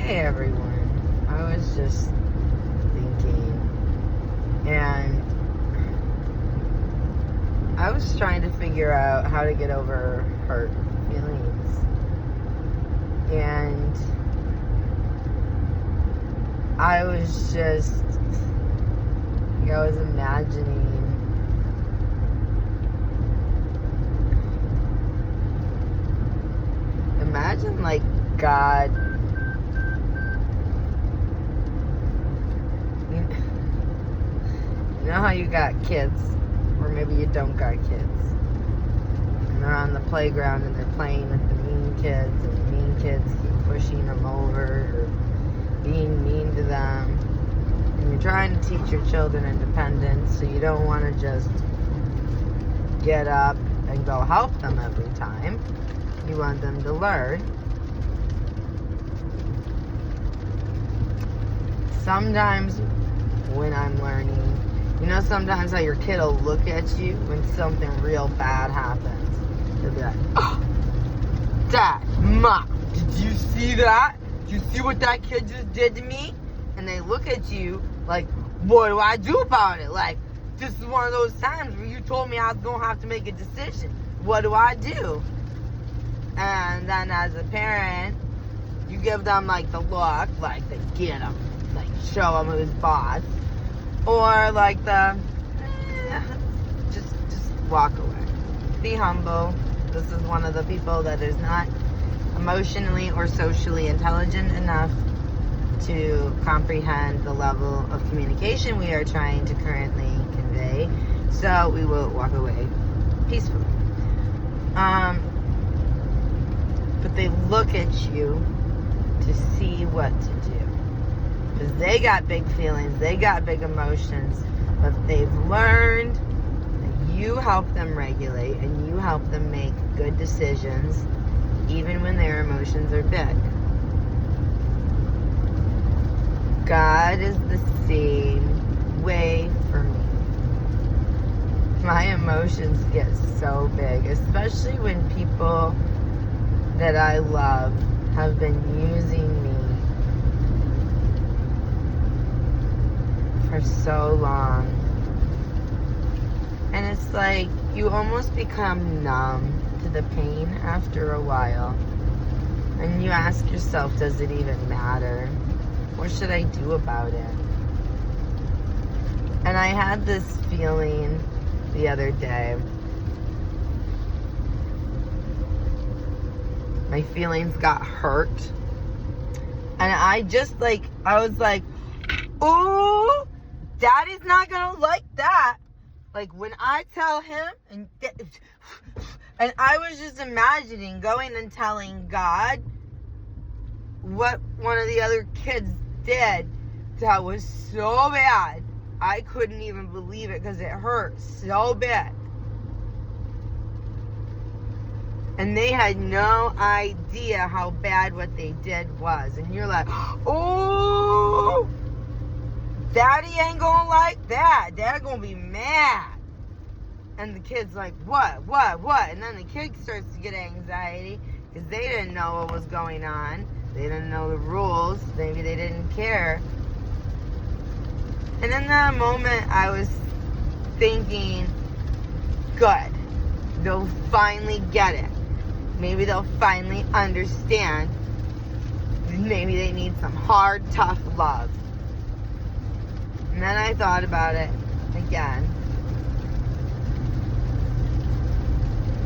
Hey everyone. I was just thinking, and I was trying to figure out how to get over hurt feelings. And I was just, I was imagine like God, you know how you got kids, or maybe you don't got kids, and they're on the playground and they're playing with the mean kids, and the mean kids keep pushing them over or being mean to them, and you're trying to teach your children independence, so you don't want to just get up and go help them every time. You want them to learn. Sometimes when I'm learning, you know, sometimes how your kid will look at you when something real bad happens. They'll be like, "Oh, Dad, Mom, did you see that? Did you see what that kid just did to me?" And they look at you like, "What do I do about it? Like, this is one of those times where you told me I was going to have to make a decision. What do I do?" And then as a parent, you give them like the look, like they get them, like show them who's boss. Or like the, just walk away. Be humble. This is one of the people that is not emotionally or socially intelligent enough to comprehend the level of communication we are trying to currently convey. So we will walk away peacefully. But they look at you to see what to do. Because they got big feelings, they got big emotions, but they've learned that you help them regulate and you help them make good decisions even when their emotions are big. God is the same way for me. My emotions get so big, especially when people that I love have been using me for so long. And it's like you almost become numb to the pain after a while. And you ask yourself, does it even matter? What should I do about it? And I had this feeling the other day. My feelings got hurt. And I was like, "Ooh, Daddy's not gonna like that." Like when I tell him, and I was just imagining going and telling God what one of the other kids did that was so bad. I couldn't even believe it because it hurt so bad. And they had no idea how bad what they did was. And you're like, "Oh, Daddy ain't gonna like that. Dad's gonna be mad." And the kid's like, what? And then the kid starts to get anxiety because they didn't know what was going on. They didn't know the rules. Maybe they didn't care. And in that moment, I was thinking, good. They'll finally get it. Maybe they'll finally understand. Maybe they need some hard, tough love. And then I thought about it again.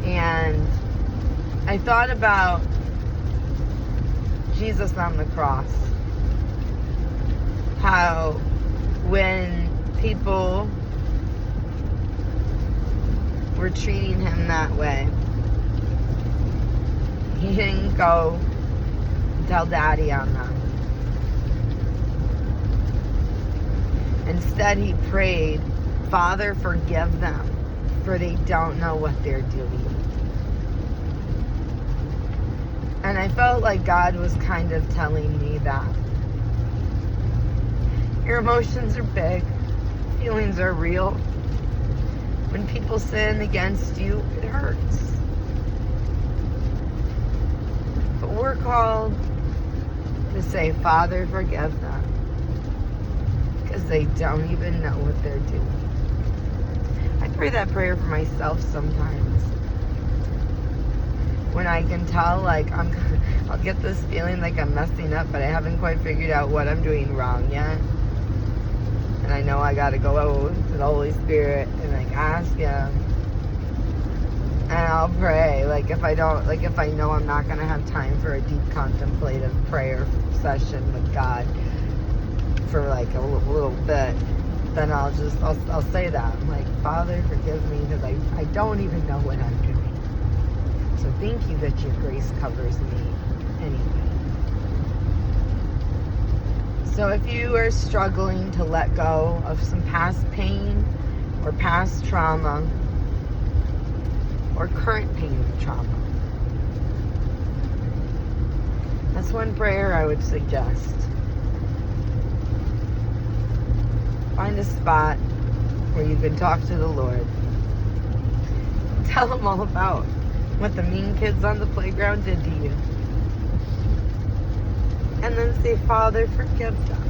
And I thought about Jesus on the cross. How when people were treating him that way, he didn't go tell Daddy on them. Instead, he prayed, "Father, forgive them, for they don't know what they're doing." And I felt like God was kind of telling me that. Your emotions are big. Feelings are real. When people sin against you, it hurts. But we're called to say, Father, forgive them. Because they don't even know what they're doing. I pray that prayer for myself sometimes. When I can tell, like, I'll get this feeling like I'm messing up, but I haven't quite figured out what I'm doing wrong yet. And I know I gotta go out to the Holy Spirit and, like, ask Him. And I'll pray, like, if I know I'm not gonna have time for a deep contemplative prayer session with God for, like, a little bit, then I'll say that. I'm like, Father, forgive me, because I don't even know what I'm doing. So thank you that your grace covers me anyway. So if you are struggling to let go of some past pain or past trauma or current pain and trauma, that's one prayer I would suggest. Find a spot where you can talk to the Lord. Tell Him all about what the mean kids on the playground did to you. And then say, Father, forgive them.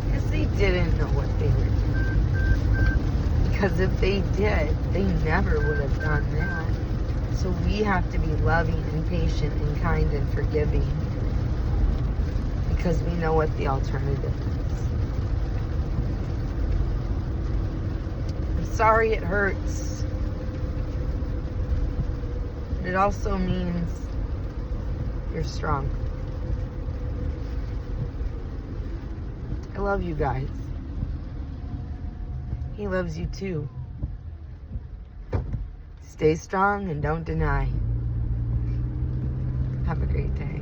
Because they didn't know what they were doing. Because if they did, they never would have done that. So we have to be loving and patient and kind and forgiving. Because we know what the alternative is. I'm sorry it hurts. It also means you're strong. I love you guys. He loves you too. Stay strong and don't deny. Have a great day.